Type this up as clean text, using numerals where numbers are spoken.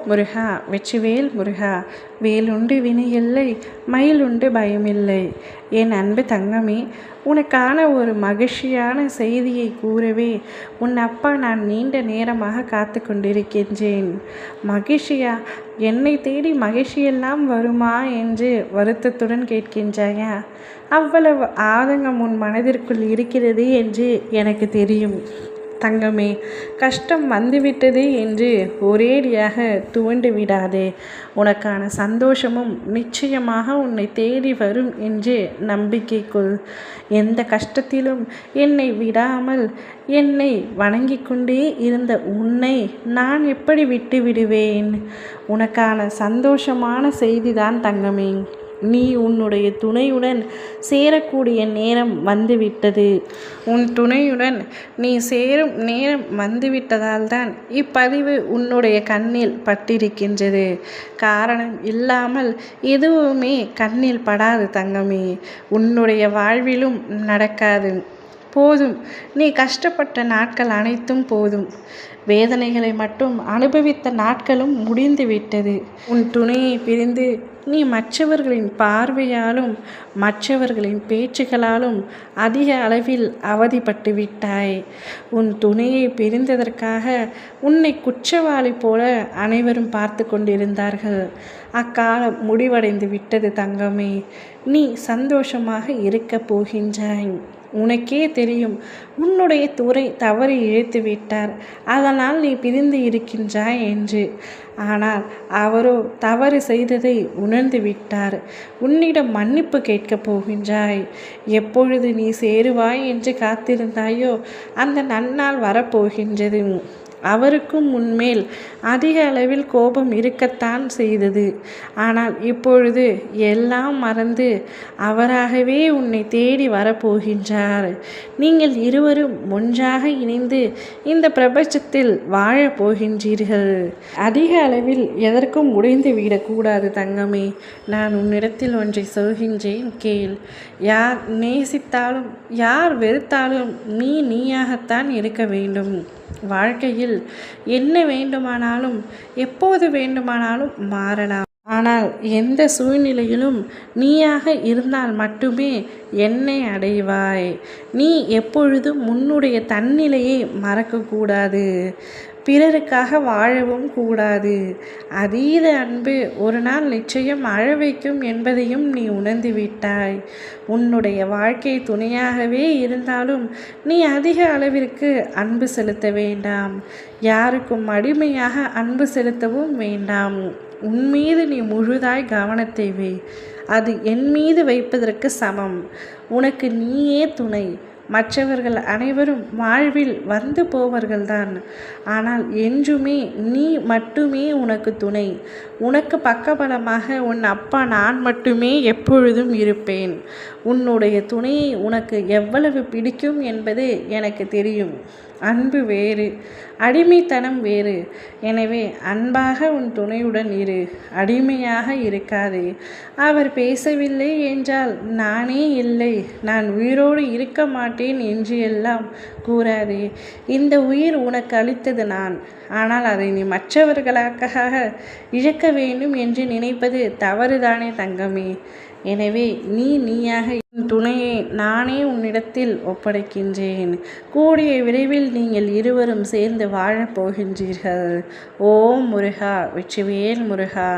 முருகா வெற்றிவேல் முருகா. வேலுண்டு வினையில்லை, மயிலுண்டு பயமில்லை. என் அன்பு தங்கமே, உனக்கான ஒரு மகிழ்ச்சியான செய்தியை கூறவே உன் அப்பா நான் நீண்ட நேரமாக காத்து கொண்டிருக்கின்றேன். மகிழ்ச்சியா? என்னை தேடி மகிழ்ச்சியெல்லாம் வருமா என்று வருத்தத்துடன் கேட்கின்றாயா? அவ்வளவு ஆதங்கம் உன் மனதிற்குள் இருக்கிறது என்று எனக்கு தெரியும் தங்கமே. கஷ்டம் வந்துவிட்டது என்று ஒரேடியாக துவண்டு விடாதே. உனக்கான சந்தோஷமும் நிச்சயமாக உன்னை தேடி வரும் என்று நம்பிக்கை கொள். எந்த கஷ்டத்திலும் என்னை விடாமல் என்னை வணங்கி கொண்டே இருந்த உன்னை நான் எப்படி விட்டு விடுவேன்? உனக்கான சந்தோஷமான செய்திதான் தங்கமே. நீ உன்னுடைய துணையுடன் சேரக்கூடிய நேரம் வந்துவிட்டது. உன் துணையுடன் நீ சேரும் நேரம் வந்துவிட்டதால் தான் இப்பதிவு உன்னுடைய கண்ணில் பட்டிருக்கின்றது. காரணம் இல்லாமல் எதுவுமே கண்ணில் படாது தங்கமே. உன்னுடைய வாழ்விலும் நடக்காது. போதும், நீ கஷ்டப்பட்ட நாட்கள் அனைத்தும் போதும். வேதனைகளை மட்டும் அனுபவித்த நாட்களும் முடிந்துவிட்டது. உன் துணையை பிரிந்து நீ மற்றவர்களின் பார்வையாலும் மற்றவர்களின் பேச்சுகளாலும் அதிக அளவில் அவதிப்பட்டு விட்டாய். உன் துணையை பிரிந்ததற்காக உன்னை குற்றவாளி போல அனைவரும் பார்த்து கொண்டிருந்தார்கள். அக்காலம் முடிவடைந்து விட்டது தங்கமே. நீ சந்தோஷமாக இருக்கப் போகின்றாய். உனக்கே தெரியும், உன்னுடைய துறை தவறி இழுத்து விட்டார், அதனால் நீ பிரிந்து இருக்கின்றாய் என்று. ஆனால் அவரோ தவறு செய்ததை உணர்ந்து விட்டார். உன்னிடம் மன்னிப்பு கேட்கப் போகின்றாய். எப்பொழுது நீ சேருவாய் என்று காத்திருந்தாயோ அந்த நன்னாள் வரப்போகின்றது. அவருக்கும் உன்மேல் அதிக அளவில் கோபம் இருக்கத்தான் செய்தது. ஆனால் இப்பொழுது எல்லாம் மறந்து அவராகவே உன்னை தேடி வரப்போகின்றார். நீங்கள் இருவரும் ஒன்றாக இணைந்து இந்த பிரபஞ்சத்தில் வாழப் போகின்றீர்கள். அதிக அளவில் எதற்கும் உடைந்து விடக்கூடாது தங்கமே. நான் உன்னிடத்தில் ஒன்றை சொல்கின்றேன், கேள். யார் நேசித்தாலும் யார் வெறுத்தாலும் நீ நீயாகத்தான் இருக்க வேண்டும். வாழ்க்கையில் என்ன வேண்டுமானாலும் எப்போது வேண்டுமானாலும் மாறலாம். ஆனால் எந்த சூழ்நிலையிலும் நீயாக இருந்தால் மட்டுமே என்னை அடைவாய். நீ எப்பொழுதும் உன்னுடைய தன்னிலையை மறக்கக்கூடாது. பிறருக்காக வாழவும் கூடாது. அதீத அன்பு ஒரு நாள் நிச்சயம் அழ வைக்கும் என்பதையும் நீ உணர்ந்து விட்டாய். உன்னுடைய வாழ்க்கை துணையாகவே இருந்தாலும் நீ அதிக அளவிற்கு அன்பு செலுத்த வேண்டாம். யாருக்கும் அடிமையாக அன்பு செலுத்தவும் வேண்டாம். உன் மீது நீ முழுதாய் கவனத்தை வை. அது என் மீது வைப்பதற்கு சமம். உனக்கு நீயே துணை. மற்றவர்கள் அனைவரும் வாழ்வில் வந்து போவர்கள்தான். ஆனால் என்றுமே நீ மட்டுமே உனக்கு துணை. உனக்கு பக்கபலமாக உன் அப்பா நான் மட்டுமே எப்பொழுதும் இருப்பேன். உன்னுடைய துணையை உனக்கு எவ்வளவு பிடிக்கும் என்பது எனக்கு தெரியும். அன்பு வேறு, அடிமைத்தனம் வேறு. எனவே அன்பாக உன் துணையுடன் இரு, அடிமையாக இருக்காதே. அவர் பேசவில்லை என்றால் நானே இல்லை, நான் உயிரோடு இருக்க மாட்டேன் என்று எல்லாம் கூறாதே. இந்த உயிர் உனக்கு அளித்தது நான். ஆனால் அதை நீ மற்றவர்களுக்காக இழக்க வேண்டும் என்று நினைப்பது தவறுதானே தங்கமே. எனவே நீயாக என் துணையை நானே உன்னிடத்தில் ஒப்படைக்கின்றேன். கூடிய விரைவில் நீங்கள் இருவரும் சேர்ந்து வாழப் போகின்றீர்கள். ஓம் முருகா வெற்றிவேல் முருகா.